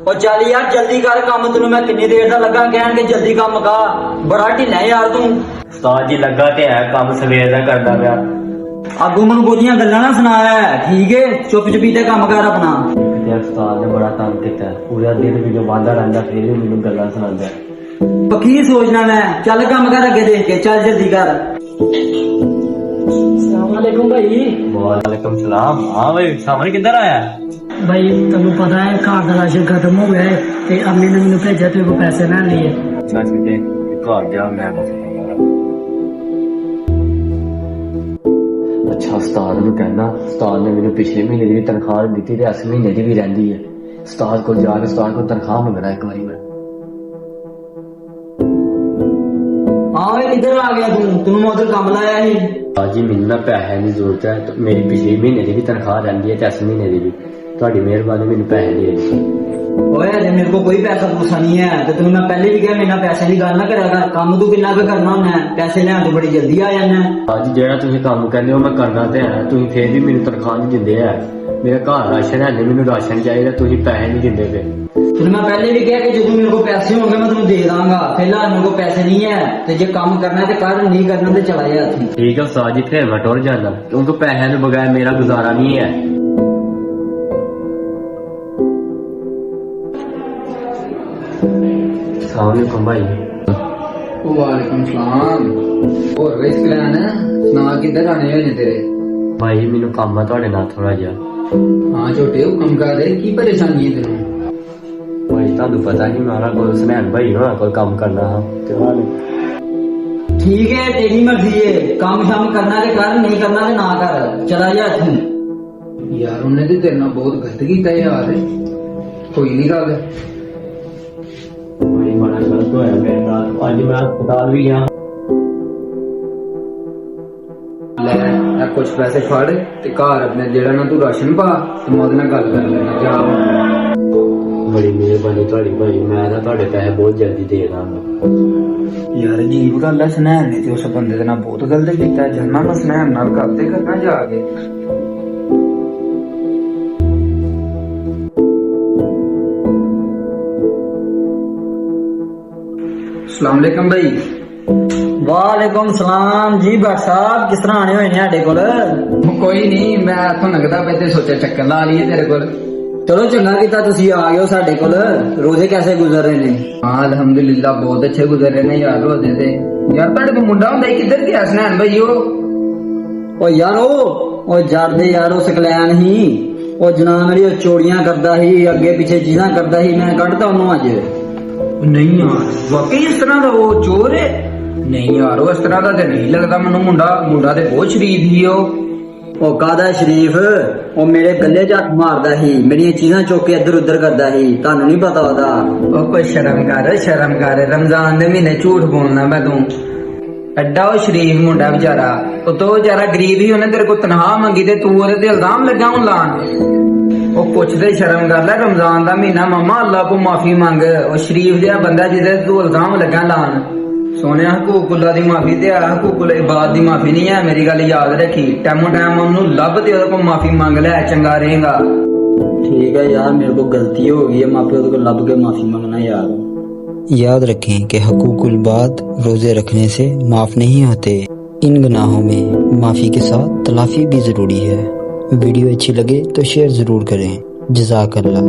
ਉਹ ਚੱਲ ਯਾਰ ਜਲਦੀ ਕਰ ਕੰਮ, ਤੈਨੂੰ ਮੈਂ ਕਿੰਨੀ ਦੇਰ ਦਾ ਲੱਗਾ ਕਹਿਣ ਕਿ ਜਲਦੀ ਕੰਮ ਮੁਕਾ। ਬੜਾ ਢਿੱਲਾ ਯਾਰ ਤੂੰ। ਉਸਤਾਦ ਜੀ ਲੱਗਾ ਤੇ ਹੈ ਕੰਮ ਸਵੇਰ ਦਾ ਕਰਦਾ ਪਿਆ। ਆਗੂ ਮੈਨੂੰ ਬੋਲੀਆਂ ਗੱਲਾਂ ਨਾ ਸੁਣਾਇਆ, ਠੀਕ ਏ? ਚੁੱਪ ਚਪੀਤੇ ਕੰਮ ਕਰ ਆਪਣਾ। ਤੇ ਉਸਤਾਦ ਨੇ ਬੜਾ ਤੰਗ ਕੀਤਾ, ਪੂਰਾ ਦਿਨ ਮੈਨੂੰ ਵਾਂਦਾ ਰਹਿੰਦਾ, ਫਿਰ ਵੀ ਮੈਨੂੰ ਗੱਲਾਂ ਸੁਣਾਉਂਦਾ। ਕੀ ਸੋਚਣਾ ਮੈਂ? ਚੱਲ ਕੰਮ ਕਰ ਅੱਗੇ ਦੇਖ ਕੇ, ਚੱਲ ਜਲਦੀ ਕਰ। अस्सलामुअलैकुम भाई। वालेकुम सलाम। हाँ भाई सामने किधर आया? भाई तेन पता है घर का राशन खत्म हो गया है ते अम्मी ने मैंने भेजा तेरे को पैसे लेने लिए। अच्छा ठीक है, घर गया मैं। अच्छा उस्ताद ਨੂੰ ਕਹਿਣਾ, ਉਸਤਾਦ ਨੇ ਮੈਨੂੰ ਪਿਛਲੇ ਮਹੀਨੇ ਦੀ ਵੀ ਤਨਖਾਹ ਦਿੱਤੀ ਤੇ ਇਸ ਮਹੀਨੇ ਦੀ ਵੀ ਰਹਿੰਦੀ ਹੈ। ਉਸਤਾਦ ਕੋਲ ਜਾ ਕੇ ਉਸਤਾਦ ਕੋਲ ਤਨਖਾਹ ਮੰਗਣਾ ਇੱਕ ਵਾਰੀ ਮੈਂ। हाँ वे किधर आ गया तू? तैਨੂੰ मैं उधर काम लाया ही। आज ही ਮੈਨੂੰ ਨਾ ਪੈਸੇ ਦੀ ਜ਼ਰੂਰਤ ਹੈ ਤੇ ਮੇਰੀ ਪਿਛਲੇ ਮਹੀਨੇ ਦੀ ਵੀ ਤਨਖਾਹ ਰਹਿੰਦੀ ਹੈ ਤੇ ਇਸ ਮਹੀਨੇ ਦੀ ਵੀ। ਤੁਹਾਡੀ ਮਿਹਰਬਾਨੀ ਮੈਨੂੰ ਪੈਸੇ ਦੇ ਦਿਓ। ओए अजे मेरे को कोई पैसा पूसा नहीं है तो तैਨੂੰ मैं पहले भी कहा मेरे नाल पैसे की गल ना करा कर। काम तू किन्ना क करना हुंदा है? पैसे लेने तो बड़ी जल्दी आ जाना है। ਅੱਜ ਜਿਹੜਾ ਤੁਸੀਂ ਕੰਮ ਕਹਿੰਦੇ ਹੋ ਮੈਂ ਕਰਨਾ ਤੇ ਹੈ, ਤੁਸੀਂ ਫੇਰ ਵੀ ਮੈਨੂੰ ਤਨਖਾਹ ਨਹੀਂ ਦਿੰਦੇ ਹੈ। ਮੇਰਾ ਘਰ ਰਾਸ਼ਨ ਹੈ ਨਹੀਂ, ਮੈਨੂੰ ਰਾਸ਼ਨ ਚਾਹੀਦਾ, ਤੁਸੀਂ ਪੈਸੇ नहीं ਦਿੰਦੇ ਪਏ। तैਨੂੰ मैं पहले भी कहा कि जो मेरे को पैसे होंगे मैं तेन दे दांगा। फिलहाल मेरे को पैसे नहीं है तो जे काम करना है तो कर, नहीं करना तो चला जा। ठीक है उस्ताद जी, फिर मैं टुर जाना क्योंकि पैसे के बगैर मेरा गुजारा नहीं है। अस्सलामुअलैकुम भाई। वालेकुम सलाम। और वेस प्लान है सुना, किधर आने होने तेरे? भाई मैनू काम है तुहाडे नाल थोड़ा जिहा। हाँ छोटे हुक्म कर दे, की परेशानी है तेनू? भाई तुहानू पता नहीं मैं कोल सुनैन भाई होना कोल काम करना हा ते उन्होंने। ठीक है तेरी मर्जी है, काम शाम करना तो कर, नहीं करना तो ना कर, चला जा तू। यार उन्हें तो तेरे नाल बहुत गलत कीता यार। कोई नहीं गल। भाई बड़ा गलत होया मेरे नाल, अज मैं अस्पताल भी गया। ले आ कुछ पैसे फड़ ते घर अपने जेड़ा ना तू राशन पा ते मैं ओदे नाल गल कर लेना। जा बड़ी मेहरबानी तुहाडी भाई, मैं ना तुहाडे पैसे बहुत जल्दी दे दांगा। यार अजीब गल है, सुनैन ने ते उस बंदे दे नाल बहुत गलत कीता। जाना मैं सुनैन नाल गल ते करना जाके। अस्सलाम वालेकुम भाई। वालेकुम सलाम जी भट्ट साहब, किस तरह आने हुए ने साडे कोल? कोई नहीं, मैं इत्थों लंघदा पे ते सोचा चक्कर ला लईए तेरे कोल। चलो चंगा कीता तुसी आ गए हो साडे कोल। रोजे कैसे गुजर रहे ने? हाँ अल्हम्दुलिल्लाह बहुत अच्छे गुजर रहे ने यार रोजे ते। यार तुहाडे कोल मुंडा हुंदा किधर गया सुनैन भाई? ओ यार ओ जड़ दे यार उस कलैन ही ओ जनाब मेरी चोरियां करदा ही, अगे पीछे चीजां करदा ही, मैं कढ़ता ओनू अज। नहीं यार वाकई इस तरह का वो चोर है? नहीं यार वो इस तरह का तो नहीं लगता मैनू। मुंडा मुंडा ते बहुत शरीफ ही ओ कादा शरीफ? ओ मेरे गले च हथ मारदा ही, मेरी चीजां चुक के इधर उधर करदा ही, तानू नहीं पता ओदा? ओ कोई शर्म कर। रमजान दे महीने झूठ बोलना मैं तू? एडा वो शरीफ मुंडा बेचारा, ओ तो बेचारा गरीब ही, उन्हें तेरे को तनख्वाह मंगी ते तू ओदे ते इल्जाम लगा हुन लान। ओ कुछ ते शर्म कर ले, रमजान दा महीना मामा, अल्लाह को माफी मंग। ओ शरीफ जिहा बंदा जिदे तू इल्जाम लगा लान। सोने हकूकुल्ला दी माफी ते हकूकुल इबाद दी माफी नहीं है, मेरी गल याद रखी। टाइमो टाइम ओनू लभ ते ओदे कोल माफी मंग ले, चंगा रहेगा। ठीक है यार, मेरे को गलती हो गई है, माफी ओदे कोल लभ के माफी मंगना यार। याद रखें कि हकूकुल बाद रोजे रखने से माफ नहीं होते। इन गुनाहों में माफी के साथ तलाफी भी जरूरी है। वीडियो अच्छी लगे तो शेयर जरूर करें। जज़ाकल्लाह।